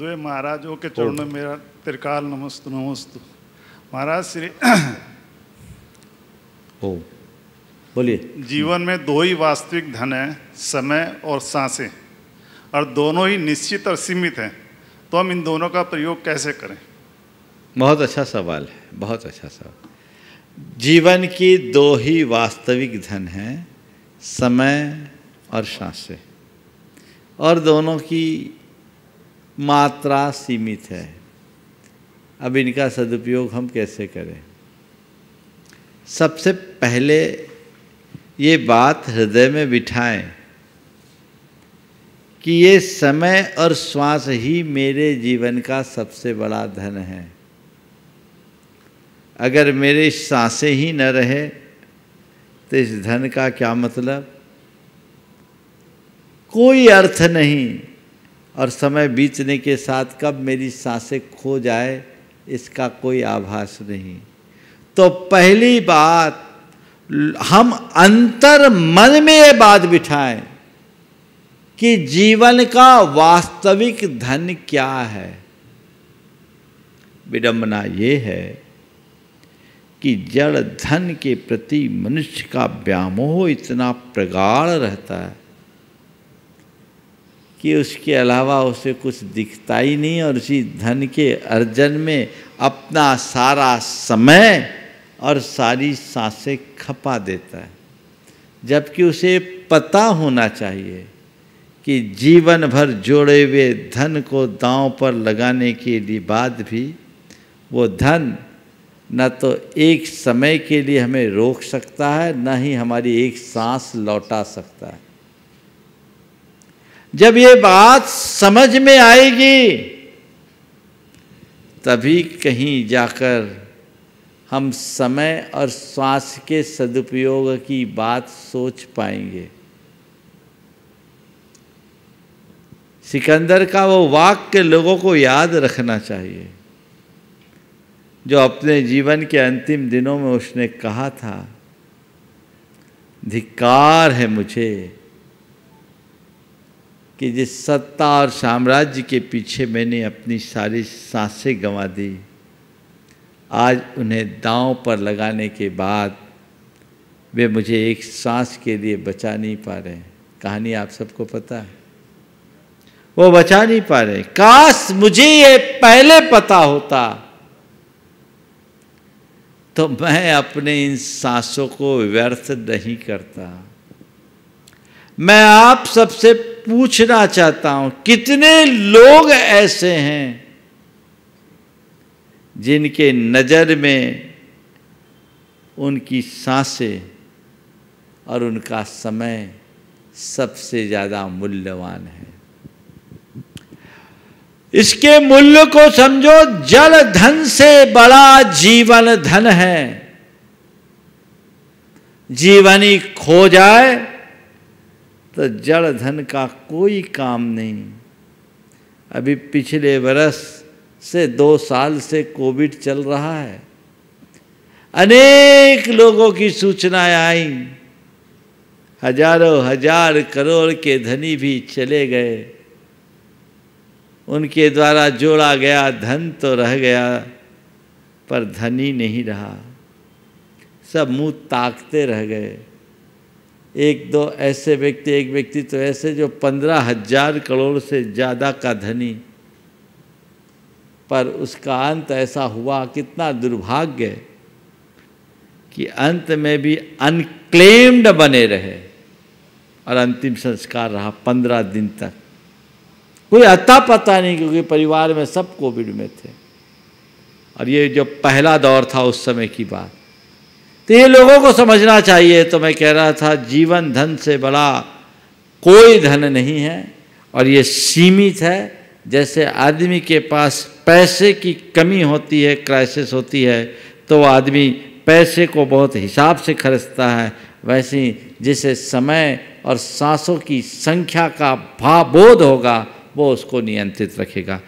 द्वे महाराजों के चरणों में मेरा त्रिकाल नमस्तु नमस्तु। महाराज श्री ओ बोलिए। जीवन में दो ही वास्तविक धन है, समय और सांसें, और दोनों ही निश्चित और सीमित हैं, तो हम इन दोनों का प्रयोग कैसे करें? बहुत अच्छा सवाल है, बहुत अच्छा सवाल। जीवन की दो ही वास्तविक धन हैं, समय और सांसें, और दोनों की मात्रा सीमित है। अब इनका सदुपयोग हम कैसे करें? सबसे पहले ये बात हृदय में बिठाएं कि ये समय और श्वास ही मेरे जीवन का सबसे बड़ा धन है। अगर मेरे सांसें ही न रहे तो इस धन का क्या मतलब? कोई अर्थ नहीं। और समय बीतने के साथ कब मेरी सांसें खो जाए इसका कोई आभास नहीं। तो पहली बात, हम अंतर मन में ये बात बिठाएं कि जीवन का वास्तविक धन क्या है। विडंबना ये है कि जड़ धन के प्रति मनुष्य का व्यामोह इतना प्रगाढ़ रहता है कि उसके अलावा उसे कुछ दिखता ही नहीं, और उसी धन के अर्जन में अपना सारा समय और सारी सांसें खपा देता है। जबकि उसे पता होना चाहिए कि जीवन भर जोड़े हुए धन को दांव पर लगाने के लिए बाद भी वो धन न तो एक समय के लिए हमें रोक सकता है, न ही हमारी एक सांस लौटा सकता है। जब ये बात समझ में आएगी तभी कहीं जाकर हम समय और श्वास के सदुपयोग की बात सोच पाएंगे। सिकंदर का वो वाक्य लोगों को याद रखना चाहिए जो अपने जीवन के अंतिम दिनों में उसने कहा था, धिक्कार है मुझे कि जिस सत्ता और साम्राज्य के पीछे मैंने अपनी सारी सांसें गंवा दी, आज उन्हें दांव पर लगाने के बाद वे मुझे एक सांस के लिए बचा नहीं पा रहे। कहानी आप सबको पता है, वो बचा नहीं पा रहे। काश मुझे ये पहले पता होता तो मैं अपने इन सांसों को व्यर्थ नहीं करता। मैं आप सबसे पूछना चाहता हूं, कितने लोग ऐसे हैं जिनके नज़र में उनकी सांसें और उनका समय सबसे ज़्यादा मूल्यवान है? इसके मूल्य को समझो। जल धन से बड़ा जीवन धन है। जीवन ही खो जाए तो जड़ धन का कोई काम नहीं। अभी पिछले वर्ष से 2 साल से कोविड चल रहा है। अनेक लोगों की सूचनाएं आई, हजारों हजार करोड़ के धनी भी चले गए। उनके द्वारा जोड़ा गया धन तो रह गया, पर धनी नहीं रहा। सब मुंह ताकते रह गए। एक व्यक्ति तो ऐसे जो 15,000 करोड़ से ज़्यादा का धनी, पर उसका अंत ऐसा हुआ, कितना दुर्भाग्य कि अंत में भी अनक्लेम्ड बने रहे और अंतिम संस्कार रहा 15 दिन तक। कोई अता पता नहीं, क्योंकि परिवार में सब कोविड में थे। और ये जो पहला दौर था उस समय की बात, तो ये लोगों को समझना चाहिए। तो मैं कह रहा था, जीवन धन से बड़ा कोई धन नहीं है, और ये सीमित है। जैसे आदमी के पास पैसे की कमी होती है, क्राइसिस होती है, तो आदमी पैसे को बहुत हिसाब से खर्चता है। वैसे ही जिसे समय और सांसों की संख्या का भावबोध होगा, वो उसको नियंत्रित रखेगा।